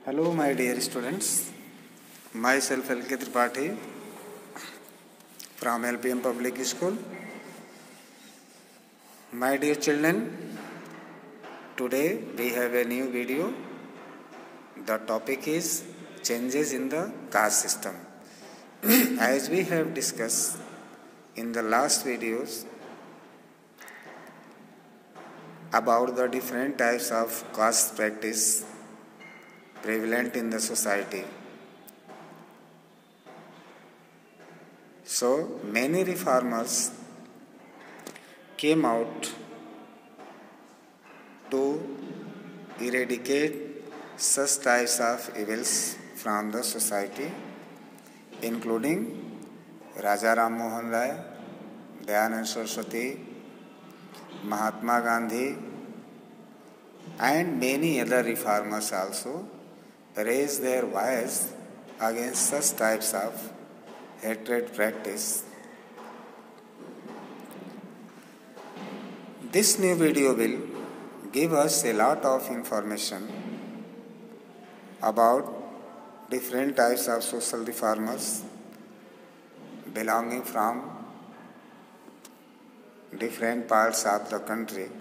Hello, my dear students. Myself L.K. Tripathi from LPM Public School. My dear children, today we have a new video. The topic is changes in the caste system. As we have discussed in the last videos about the different types of caste practice prevalent in the society. So many reformers came out to eradicate such types of evils from the society, including Raja Ram Mohan Rai, Dayanand Saraswati, Mahatma Gandhi, and many other reformers also raised their voice against such types of hatred practice. This new video will give us a lot of information about different types of social reformers belonging from different parts of the country.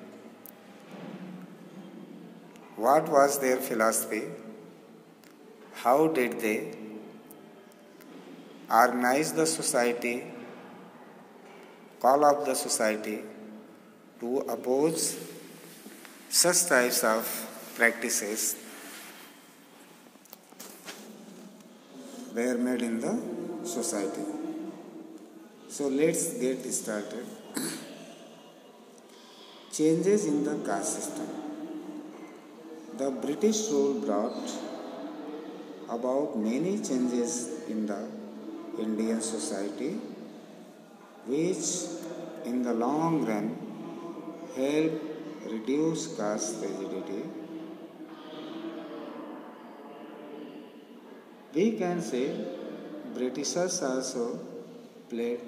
What was their philosophy? How did they organize the society, call up the society to oppose such types of practices were made in the society. So let's get started. Changes in the caste system. The British rule brought about many changes in the Indian society, which in the long run helped reduce caste rigidity. We can say Britishers also played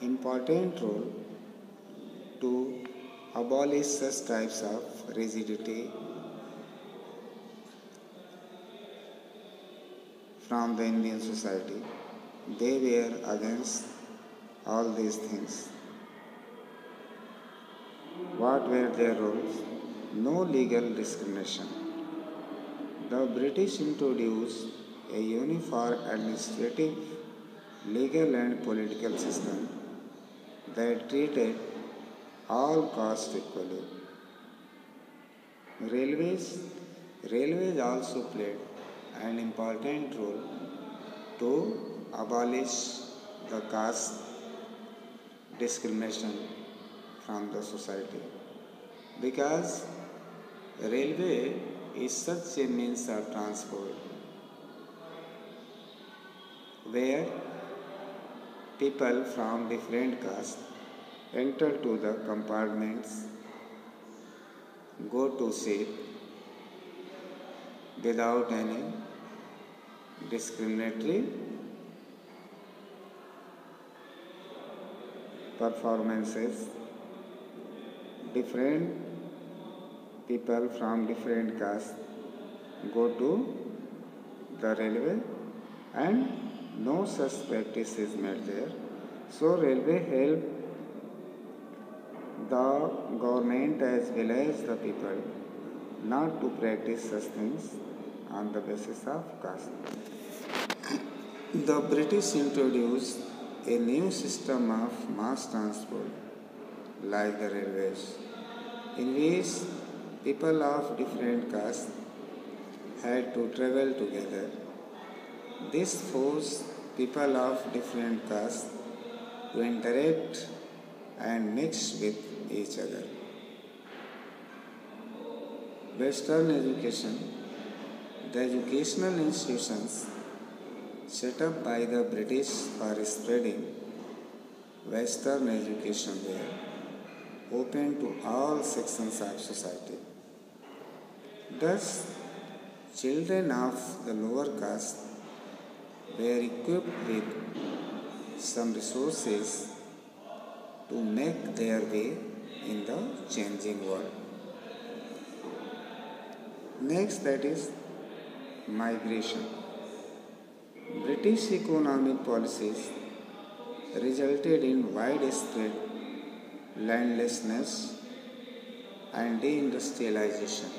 important role to abolish such types of rigidity from the Indian society. They were against all these things. What were their roles? No legal discrimination. The British introduced a uniform administrative, legal and political system that treated all castes equally. Railways also played an important role to abolish the caste discrimination from the society, because railway is such a means of transport where people from different castes enter to the compartments, go to seat without any discriminatory performances. Different people from different castes go to the railway and no such practice is made there. So railway helped the government as well as the people not to practice such things on the basis of caste. The British introduced a new system of mass transport like the railways, in which people of different castes had to travel together. This forced people of different castes to interact and mix with each other. Western education. The educational institutions set up by the British for spreading Western education were open to all sections of society. Thus, children of the lower caste were equipped with some resources to make their way in the changing world. Next, that is migration. British economic policies resulted in widespread landlessness and deindustrialization.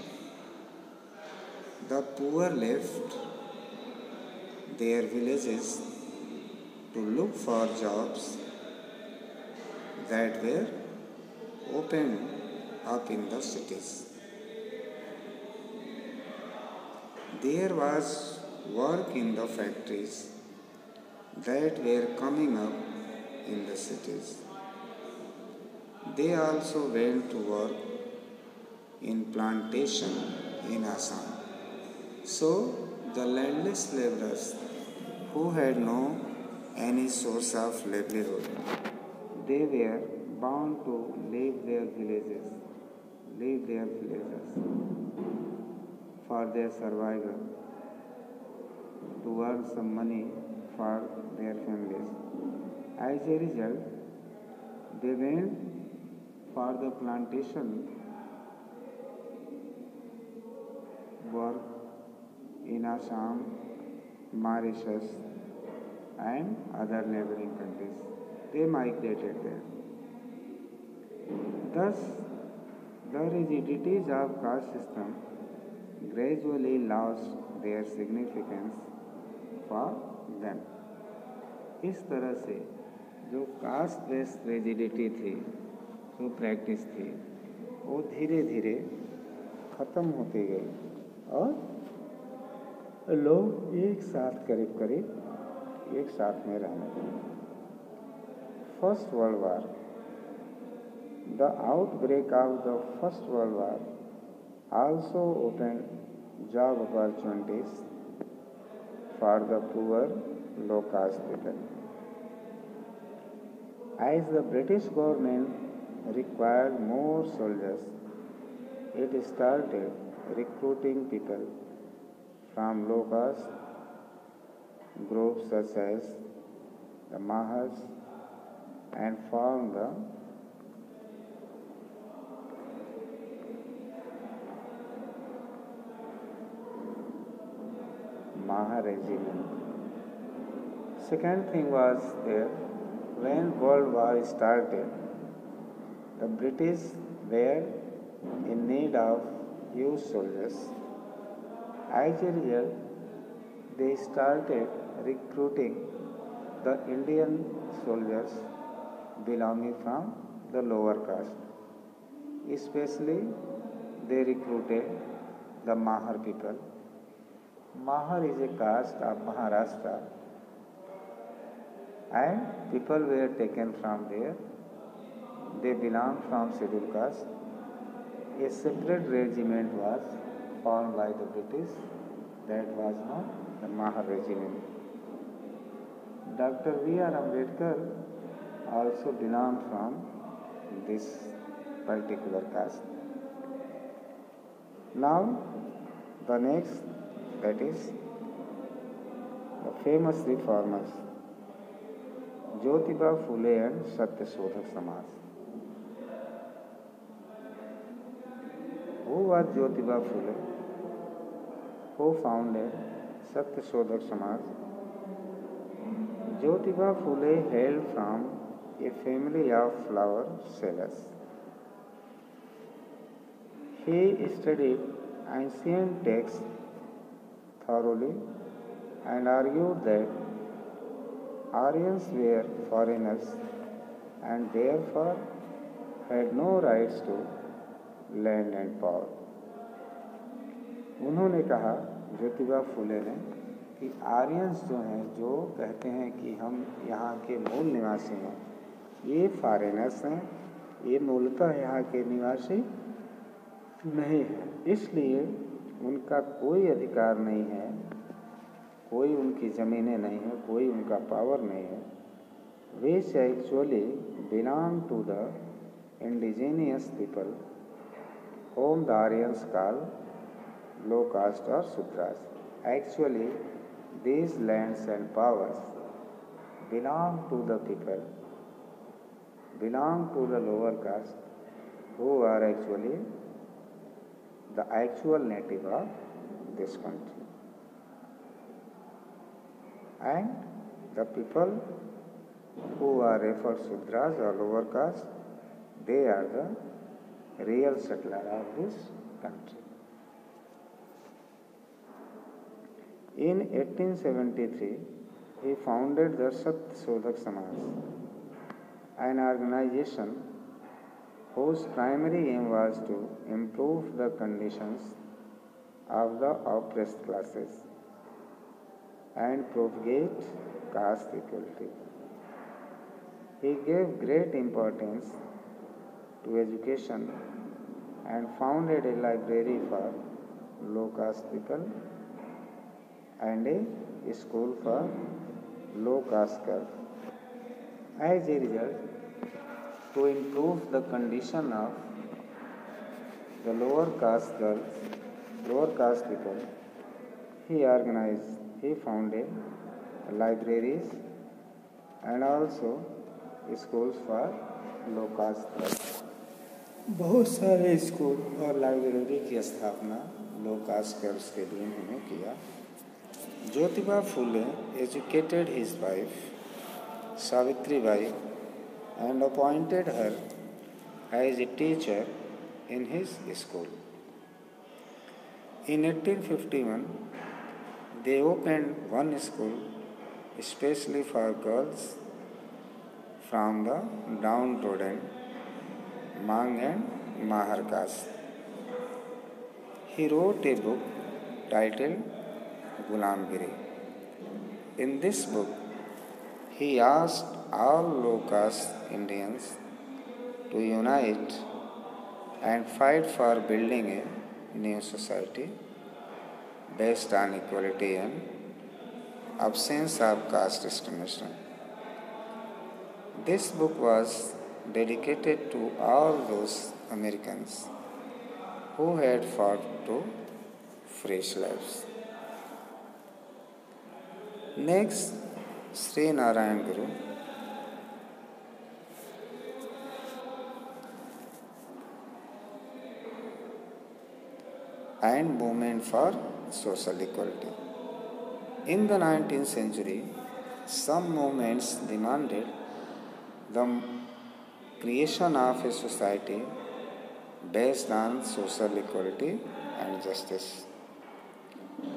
The poor left their villages to look for jobs that were opened up in the cities. There was work in the factories that were coming up in the cities. They also went to work in plantation in Assam. So the landless laborers who had no any source of livelihood, they were bound to leave their villages for their survival, to earn some money for their families. As a result, they went for the plantation work in Assam, Mauritius, and other neighboring countries. They migrated there. Thus, the rigidities of caste system gradually lost their significance for them. इस तरह से जो caste based rigidity थी, जो practice थी, वो धीरे धीरे ख़त्म होती गई और लोग एक साथ करीब करीब एक साथ में रहने लगे. First world war. The outbreak of the First World War also opened job opportunities for the poor low-caste people. As the British government required more soldiers, it started recruiting people from low-caste groups such as the Mahars and formed the Maha regiment. Second thing was there, when World War started, the British were in need of huge soldiers. As a result, they started recruiting the Indian soldiers belonging from the lower caste. Especially, they recruited the Mahar people. Mahar is a caste of Maharashtra, and people were taken from there. They belong from scheduled caste. A separate regiment was formed by the British, that was known the Mahar regiment. Dr. B.R. Ambedkar also belonged from this particular caste. Now, the next, that is the famous reformers, Jyotiba Phule and Satyashodhak Samaj. Who was Jyotiba Phule? Who founded Satyashodhak Samaj? Jyotiba Phule hailed from a family of flower sellers. He studied ancient texts thoroughly and argued that Aryans were foreigners and therefore had no rights to land and power. उन्होंने कहा, ज्योतिबा फुले ने, कि Aryans जो हैं, जो कहते हैं कि हम यहाँ के मूल निवासी हैं, ये फॉरेनर्स हैं, ये मूलतः यहाँ के निवासी नहीं है, इसलिए उनका कोई अधिकार नहीं है, कोई उनकी ज़मीनें नहीं है, कोई उनका पावर नहीं है. Which actually belong to the indigenous people whom the Aryans call low caste or Sudras. Actually, these lands and powers belong to the people, belong to the lower caste, who are actually the actual native of this country. And the people who are referred Sudras or lower caste, they are the real settler of this country. In 1873, he founded the Sat Sodhak Samaj, an organization whose primary aim was to improve the conditions of the oppressed classes and propagate caste equality. He gave great importance to education and founded a library for low caste people and a school for low caste girls. As a result, to improve the condition of the lower caste girls, lower caste people, he founded libraries and also schools for low caste girls. बहुत सारे school और library की स्थापना लो cast girls के लिए उन्होंने किया. Jyotiba Phule educated his wife Savitribai and appointed her as a teacher in his school. In 1851, they opened one school especially for girls from the downtrodden Mang and Mahar caste. He wrote a book titled Gulamgiri. In this book, he asked all low caste Indians to unite and fight for building a new society based on equality and absence of caste discrimination. This book was dedicated to all those Americans who had fought to free slaves. Next, Sri Narayan Guru and movement for social equality. In the 19th century, some movements demanded the creation of a society based on social equality and justice.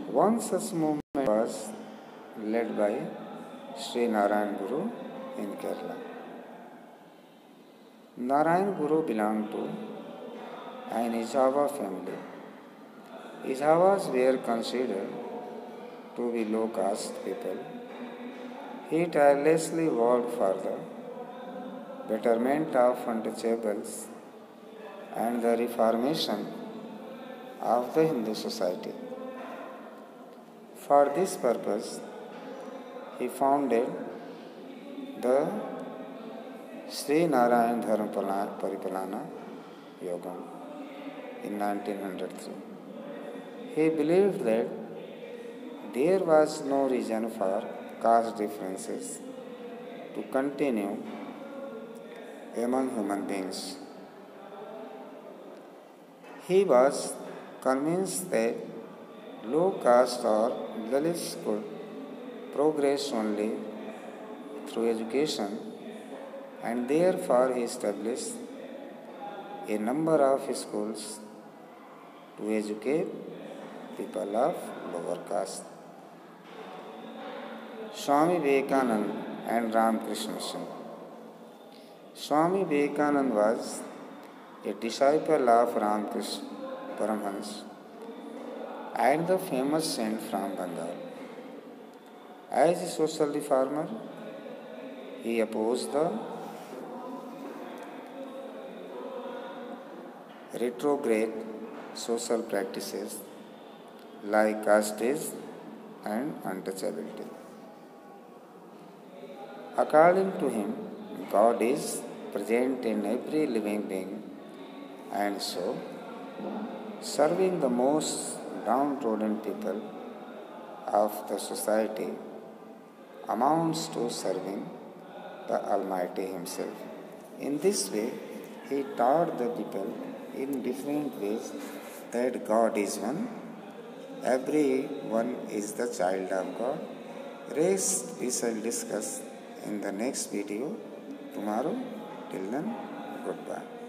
One such movement was led by Sri Narayan Guru in Kerala. Narayan Guru belonged to an Ijava family. Ijavas were considered to be low caste people. He tirelessly worked for the betterment of untouchables and the reformation of the Hindu society. For this purpose, he founded the Sri Narayan Dharma Paripalana Yogam in 1903. He believed that there was no reason for caste differences to continue among human beings. He was convinced that low caste or Dalits could progress only through education, and therefore he established a number of schools to educate people of lower caste. Swami Vivekananda and Ramakrishna Mission. Swami Vivekananda was a disciple of Ramakrishna Paramhans and the famous saint from Bengal. As a social reformer, he opposed the retrograde social practices like casteism and untouchability. According to him, God is present in every living being, and so serving the most downtrodden people of the society amounts to serving the Almighty Himself. In this way, he taught the people in different ways that God is one, everyone is the child of God, Rest we shall discuss in the next video tomorrow. Till then, goodbye.